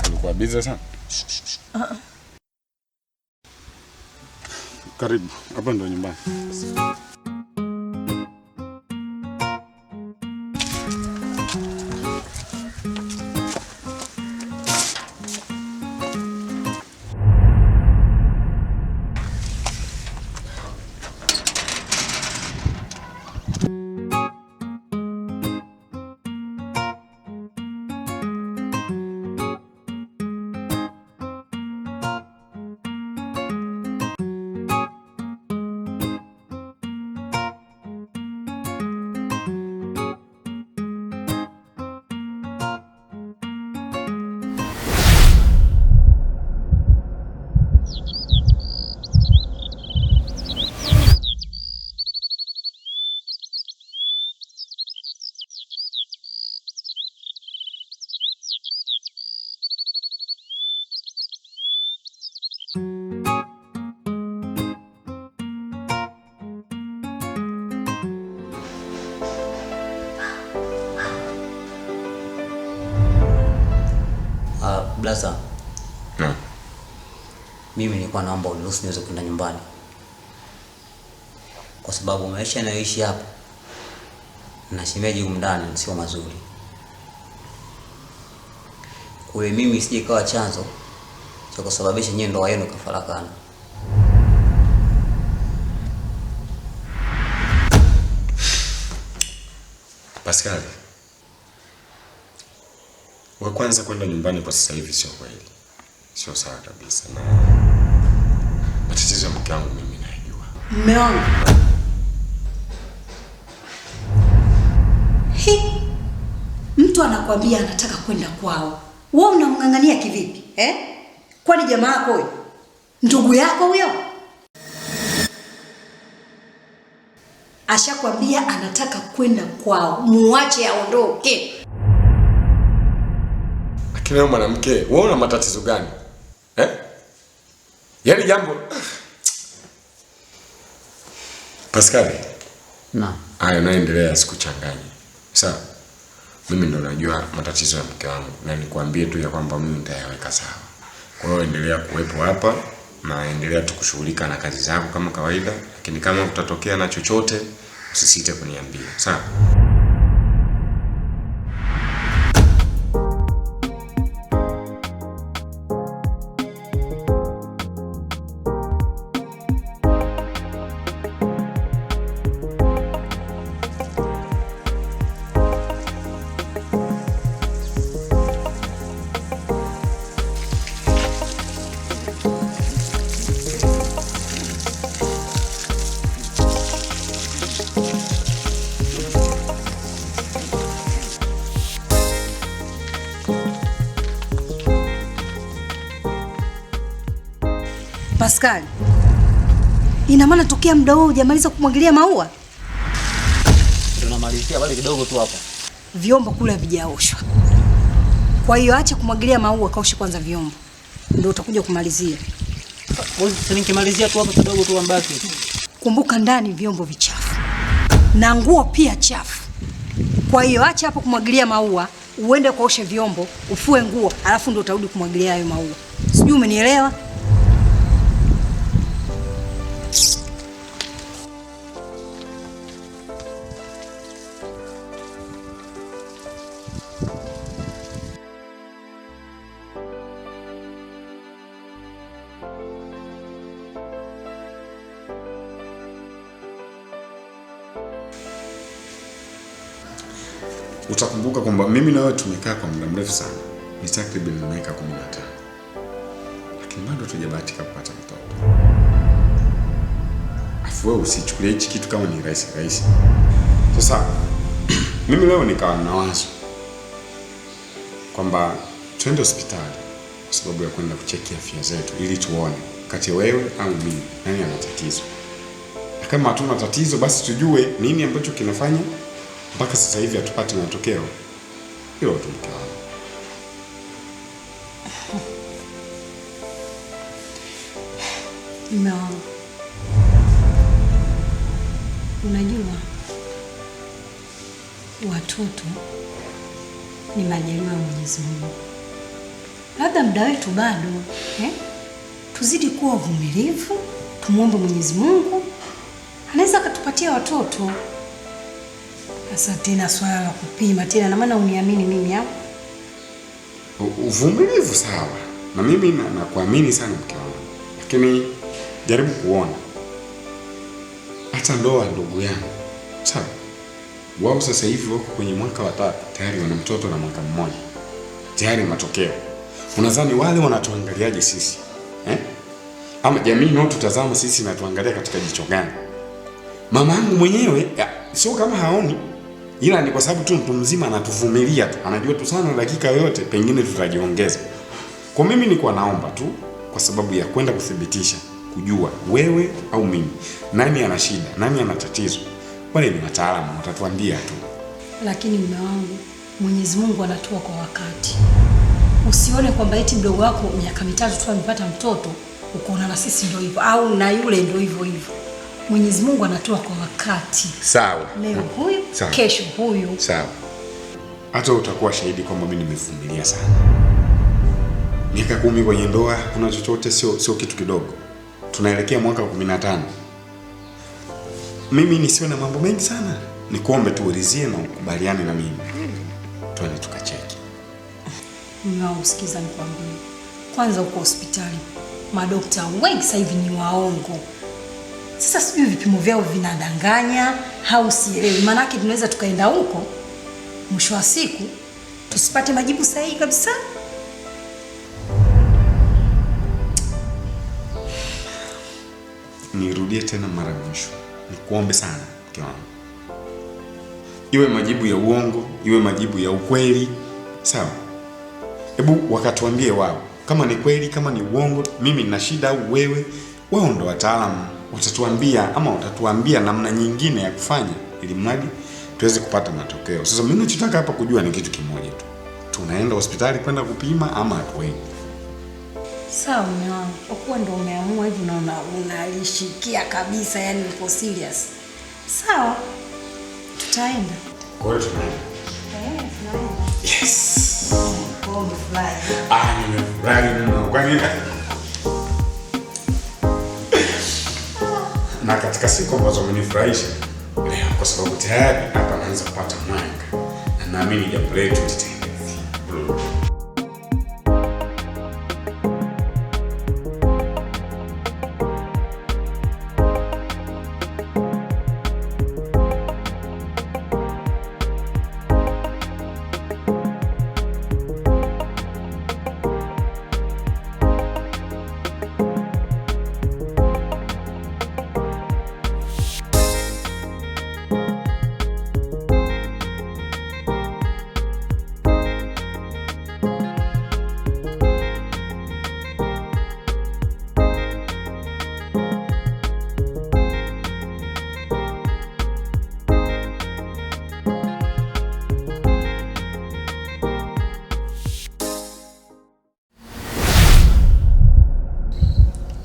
Ulikuwa busy sana? Karibu, hapa ndo nyumbani. Blaza. Mimi nilikuwa naomba uniruhusu niweze kwenda nyumbani. Kwa sababu maisha yanayoishi hapa na shemeji huko ndani sio mazuri. Kwa hiyo mimi sije kawa chanzo cha kusababisha nyinyi ndoa yenu kufarakana. Pascal, wa kwanza kwenda nyumbani kwa sasa hivi sio kweli. Sio sawa kabisa. Na matatizo ya mke wangu mimi najua. Mume wangu. Mtu anakuambia anataka kwenda kwao. Wewe unamngangania kivipi? Kwani jamaa yako huyo? Ndugu yako huyo? Ashakwambia anataka kwenda kwao. Muache aondoke. Lakini wewe mwanamke, wewe una matatizo gani? Yaani jambo Pascal. Na hayo naendelea sikuchanganya. Sawa. Mimi ndo najua matatizo ya mke wangu na nikwambie tu ya kwamba mimi nitayaweka sawa. Kwa hiyo endelea kuwepo hapa na endelea tu kushughulika na kazi zako kama kawaida, lakini kama utatokea na chochote usisite kuniambia. Sawa? Pascal, ina maana tokea muda huo hujamaliza kumwagilia maua? Tunamalizia bali kidogo tu hapa. Vyombo kule havijaoshwa. Kwa hiyo acha kumwagilia maua, kaoshe kwanza vyombo. Ndio utakuja kumalizia. Wewe nikimalizia tu hapa kidogo tu ambaki. Kumbuka ndani vyombo vichafu. Na nguo pia chafu. Kwa hiyo acha hapo kumwagilia maua, uende kaoshe vyombo, ufue nguo, alafu ndio utarudi kumwagilia hayo maua. Sijui umenielewa? Utakumbuka kwamba mimi na wewe tumekaa kwa muda mrefu sana. Ni takriban miaka 15. Lakini bado hatujabahatika kupata mtoto. Afu wewe usichukulie hichi kitu kama ni rahisi. Sasa mimi leo nikawa na wazo kwamba twende hospitali kwa sababu ya kwenda kucheki afya zetu ili tuone kati wewe au mimi nani ana tatizo. Na kama hatuna tatizo basi tujue nini ambacho kinafanya mpaka sasa hivi hatupati matokeo. Hilo tu mke wangu. No. Unajua watoto ni majaliwa ya Mwenyezi Mungu. Labda muda wetu bado, tuzidi kuwa vumilivu, tumuombe Mwenyezi Mungu, anaweza akatupatia watoto. Sasa tena swala la kupima tena, na maana uniamini mimi hapo. Uvumilivu sawa, na mimi nakuamini sana mke wangu, lakini jaribu kuona hata ndoa ndugu yangu, sawa, wao sasa hivi wako kwenye mwaka wa 3 tayari wana mtoto na mwaka mmoja tayari matokeo. Unadhani wale wanatuangaliaje sisi ama jamii nao tutazama sisi na tuangalia katika jicho gani? Mama yangu mwenyewe sio kama haoni, ila ni kwa sababu tu mtu mzima anatuvumilia tu, anajua tu sana dakika yoyote pengine tutajiongeza. Kwa mimi nilikuwa naomba tu kwa sababu ya kwenda kuthibitisha, kujua wewe au mimi nani ana shida, nani ana tatizo. Wale ni wataalamu watatuambia tu. Lakini mume wangu, Mwenyezi Mungu anatoa kwa wakati. Usione kwamba eti mdogo wako miaka 3 tu amepata mtoto ukoona na sisi ndio hivyo au na yule ndio hivyo hivyo. Mwenyezi Mungu anatoa kwa wakati. Sawa. Leo huyu, sawa, kesho huyu. Sawa. Hata utakuwa shahidi kwamba mimi nimevumilia sana. Miaka 10 kwenye ndoa kuna chochote sio kitu kidogo. Tunaelekea mwaka wa 15. Mimi nisiwe na mambo mengi sana. Nikuombe tu ulizie na ukubaliane na mimi. Twende tukacheki. Mwanangu, sikiza nikwambie. Kwanza uko hospitali, madokta wengi sasa hivi ni waongo. Sasa sijui vipimo vyao vinadanganya au sielewi. Maana yake tunaweza tukaenda huko mwisho wa siku tusipate majibu sahihi kabisa. Nirudie tena mara mwisho. Nikuombe sana mke wangu. Iwe majibu ya uongo, iwe majibu ya ukweli, sawa? Hebu wakatuambie wao kama ni kweli, kama ni uongo, mimi nina shida au wewe. Wao ndo wataalamu, watatuambia ama watatuambia namna nyingine ya kufanya ili mradi tuweze kupata matokeo. Sasa mimi nachotaka hapa kujua ni kitu kimoja tu. Tunaenda hospitali kwenda kupima ama hatuendi? Sawa mume wangu, kwa kuwa ndo umeamua hivi na unalishikia kabisa, yani uko serious. Sawa. Tutaenda. Kwa hiyo tunaenda. Tunaenda. Yes. Oh, fly. Nimefurahi. Kwa nini? Na katika siku ambazo umenifurahisha leo, kwa sababu tayari hapa naanza kupata mwanga na naamini jambo letu litaenda.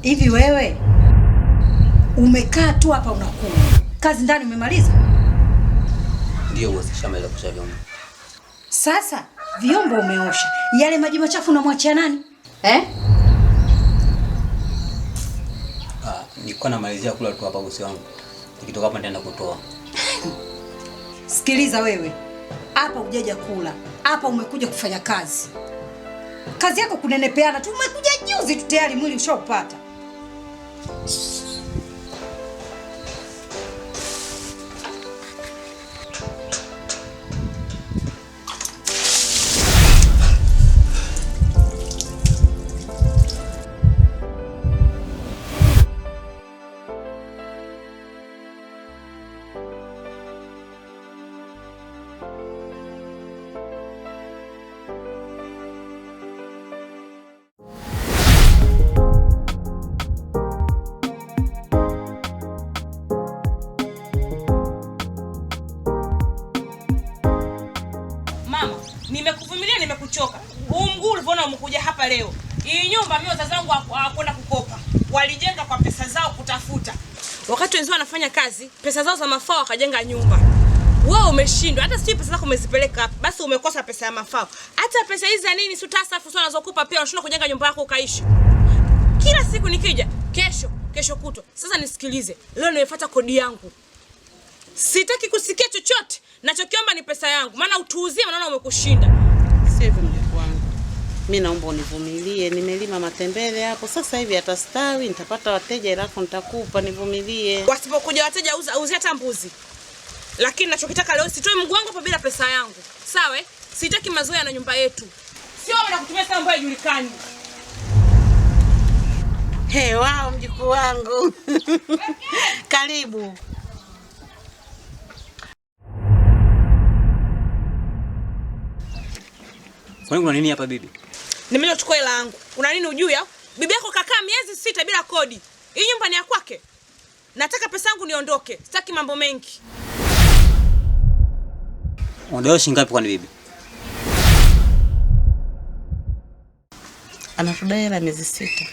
Hivi wewe umekaa tu hapa unakula. Kazi ndani umemaliza? Ndio bosi, shamaliza kuosha vyombo. Sasa vyombo umeosha. Yale maji machafu unamwachia nani? Nilikuwa namalizia kula tu hapa bosi wangu. Nikitoka hapa nitaenda kutoa. Sikiliza wewe. Hapa hujaja kula. Hapa umekuja kufanya kazi. Kazi yako kunenepeana tu. Umekuja juzi tu tayari mwili ushaupata. Nimekuvumilia, nimekuchoka. Huu mguu ulivyoona umekuja hapa leo. Hii nyumba mimi wazazi wangu hawakwenda kukopa. Walijenga kwa pesa zao kutafuta. Wakati wenzao wanafanya kazi, pesa zao za mafao wakajenga nyumba. Wewe umeshindwa. Hata si pesa zako umezipeleka hapa. Basi umekosa pesa ya mafao. Hata pesa hizi za nini si tasafu sana unazokupa pia unashindwa kujenga nyumba yako ukaishi. Kila siku nikija, kesho kutwa. Sasa nisikilize. Leo nimefuata kodi yangu. Sitaki kusikia chochote. Nachokiomba ni pesa yangu. Maana utuuzie naona umekushinda. Sivyo mjukuu wangu. Mimi naomba univumilie. Nimelima matembele hapo. Sasa hivi atastawi, nitapata wateja ilako nitakupa, nivumilie. Wasipokuja wateja uzi hata mbuzi. Lakini nachokitaka leo sitoi mguu wangu hapa bila pesa yangu. Sawa? Sitaki mazoea na nyumba yetu. Sio na kutumia saa ambayo haijulikani. Hey, wao mjukuu wangu. Karibu. Kwani kuna nini hapa bibi? Nimekuja kuchukua hela yangu. Una nini ujui au? Bibi yako kakaa miezi 6 bila kodi. Hii nyumba ni ya kwake. Nataka pesa yangu niondoke. Sitaki mambo mengi. Unadai shilingi ngapi kwani bibi? Anatudai hela miezi 6.